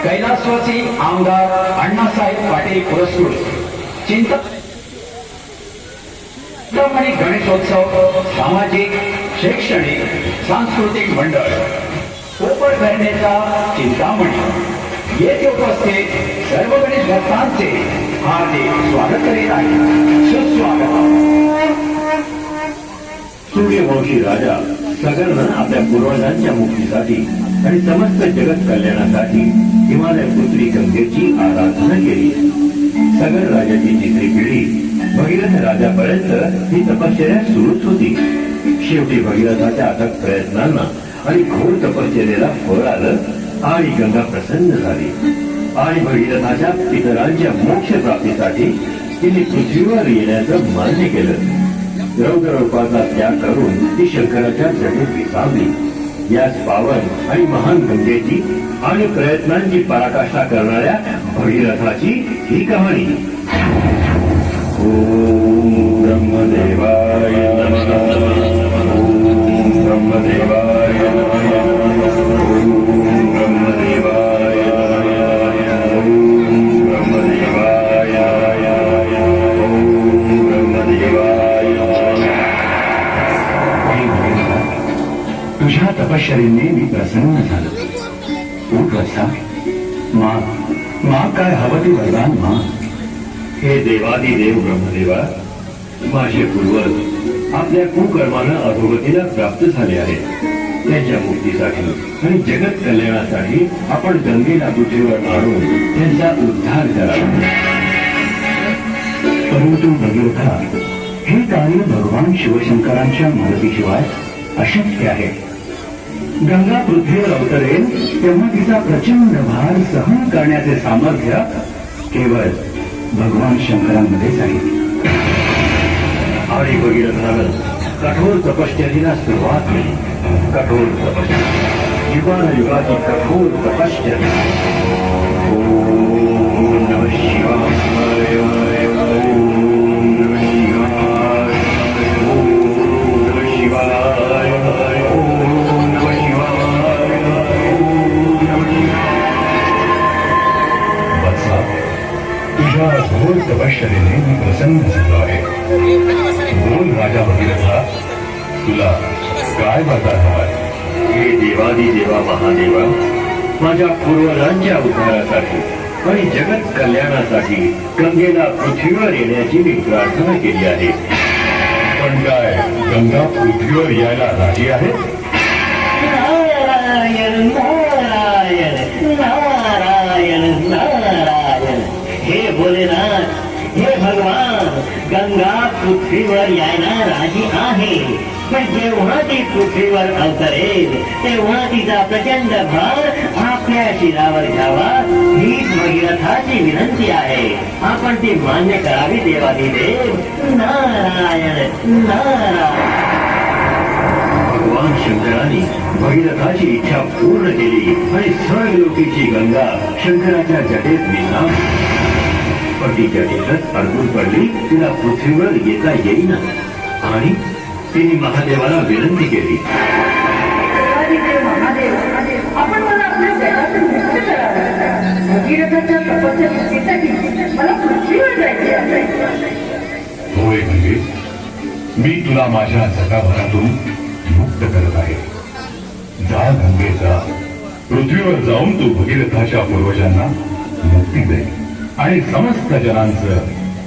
कैलासवासी आमदार अण्णासाहेब पाटील पुरस्कृत चिंतन आणि गणेशोत्सव सामाजिक शैक्षणिक सांस्कृतिक मंडळ कोपर धरणेचा चिंतामणी येथे उपस्थित सर्व गणेश भक्तांचे हार्दिक स्वागत करीत आहे. सुस्वागत. सूर्यवंशी राजा सगरनं आपल्या पूर्वजांच्या मुक्तीसाठी आणि समस्त जगत कल्याणासाठी हिमालय पुत्री गंगेची आराधना केली. सगर राजाची तिसरी पिढी भगीरथ राजापर्यंत ही तपश्चर्या सुरूच होती. शेवटी भगीरथाच्या अथक प्रयत्नांना आणि घोर तपश्चर्याला फळ आलं आणि गंगा प्रसन्न झाली आणि भगीरथाच्या पितरांच्या मोक्ष प्राप्तीसाठी तिने पृथ्वीवर येण्याचं मान्य केलं. रौद्ररूपाचा त्याग करून ती शंकराच्या जटेत विसावली. याच पावन आणि महान गंगेची आणि प्रयत्नांची पराकाष्ठा करणाऱ्या भगीरथाची ही कहाणी. ओम ब्रह्मदेवाय नमः. ओम ब्रह्मदेवाय नमः. ओम ब्रह्मदेवाय नमः. ओम ब्रह्मदेवाय नमः. ओम ब्रह्मदेवाय नमः. तुझ्या तपश्चर्येने मी प्रसन्न झालो. उठ वत्सा, माग काय हवं ते वरदान माग. हे देवादिदेव ब्रह्मदेवा, माझे पूर्वज आपल्या कुकर्मानं अधोगतीला प्राप्त झाले आहेत. त्यांच्या मुक्तीसाठी आणि जगत कल्याणासाठी आपण गंगेला पृथ्वीवर आणून त्यांचा उद्धार करावा. परंतु भगीरथा, हे कार्य भगवान शिवशंकरांच्या मदतीशिवाय अशक्य आहे. गंगा पृथ्वीवर अवतरेल तेव्हा तिचा प्रचंड भार सहन करण्याचे सामर्थ्य केवळ भगवान शंकरांमध्येच आहे. आणि भगीरथानं कठोर तपश्चर्येला सुरुवात केली. कठोर तपश्चर्या, युगानुयुगाची कठोर तपश्चर्या. ओम नमः शिवाय. ओम नमः शिवाय. ओम नमः शिवाय. ओम नमः शिवाय. ओम नमः शिवाय. वत्सा, तुझ्या घोर तपश्चर्येने मी प्रसन्न झालो आहे. बोल राजा भगीरथा, तुला काय वरदान हवाय? हे देवादिदेवा महादेवा, माझ्या पूर्वजांच्या उद्धारासाठी आणि जगत कल्याणासाठी गंगेला पृथ्वीवर येण्याची मी प्रार्थना केली आहे. पण काय गंगा पृथ्वीवर यायला राजी आहे? नारायण नारायण नारायण नारायण. हे भोलेनाथ, हे भगवान, गंगा पृथ्वीवर यायला राजी आहे. पण जेव्हा ती पृथ्वीवर अवतरेल तेव्हा तिचा प्रचंड भार आपल्या शिरावर घ्यावा, हीच भगीरथाची विनंती आहे. आपण ती मान्य करावी देवादिदेव. नारायण नारायण. भगवान शंकरांनी भगीरथाची इच्छा पूर्ण केली आणि स्वर्गलोकीची गंगा शंकराच्या जटेत विसावली. पण ती जटेतच अडकून पडली. तिला पृथ्वीवर येता येईना आणि तिने महादेवाला विनंती केली. महादेव, आपण मला आपल्या जगातून मुक्त करावे. भगीरथाच्या तपस्येसाठी मला पृथ्वीवर जायचे आहे. होय गंगे, मी तुला माझ्या जगाभरातून मुक्त करत आहे. जा गंगे जा. पृथ्वीवर जाऊन तू भगीरथाच्या पूर्वजांना मुक्ती दे आणि समस्त जनांचं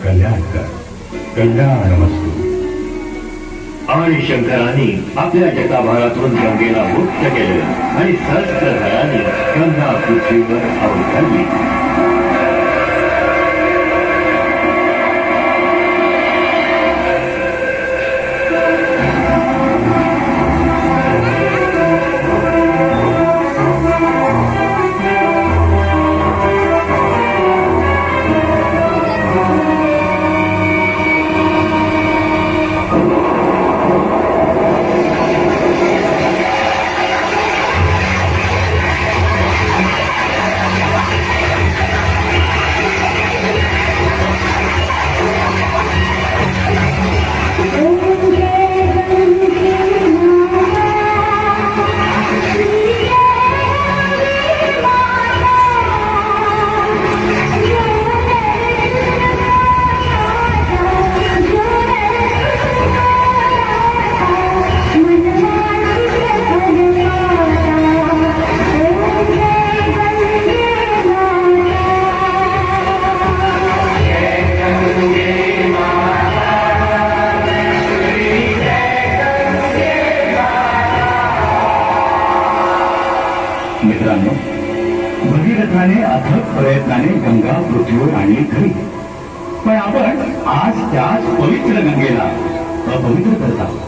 कल्याण कर. कल्याणमस्तु. आणि शंकरांनी आपल्या जटाभारातून गंगेला मुक्त केलं आणि सहस्त्रधराने गंगा पृथ्वीवर अवतरली. अथक प्रयत्नाने गंगा पृथ्वीवर आणली खरी, पण आपण आज त्याच पवित्र गंगेला अपवित्र करत आहोत.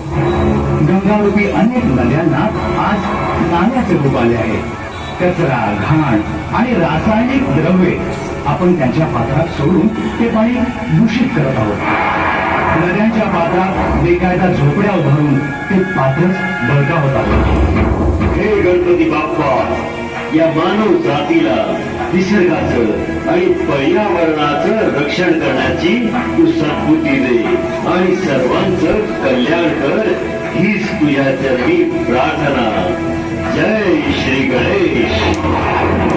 गंगारूपी अनेक नद्यांना आज नाल्याचे रूप आले आहे. कचरा, घाण आणि रासायनिक द्रव्ये आपण त्यांच्या पात्रात सोडून ते पाणी दूषित करत आहोत. नद्यांच्या पात्रात बेकायदा झोपड्या उभारून ते पात्रच बळकावत आहोत. हे गणपती बाप्पा, या मानव जातीला निसर्गाचं आणि पर्यावरणाचं रक्षण करण्याची तू सद्बुद्धी दे आणि सर्वांचं कल्याण कर, हीच तुझ्या चरणी प्रार्थना. जय श्री गणेश.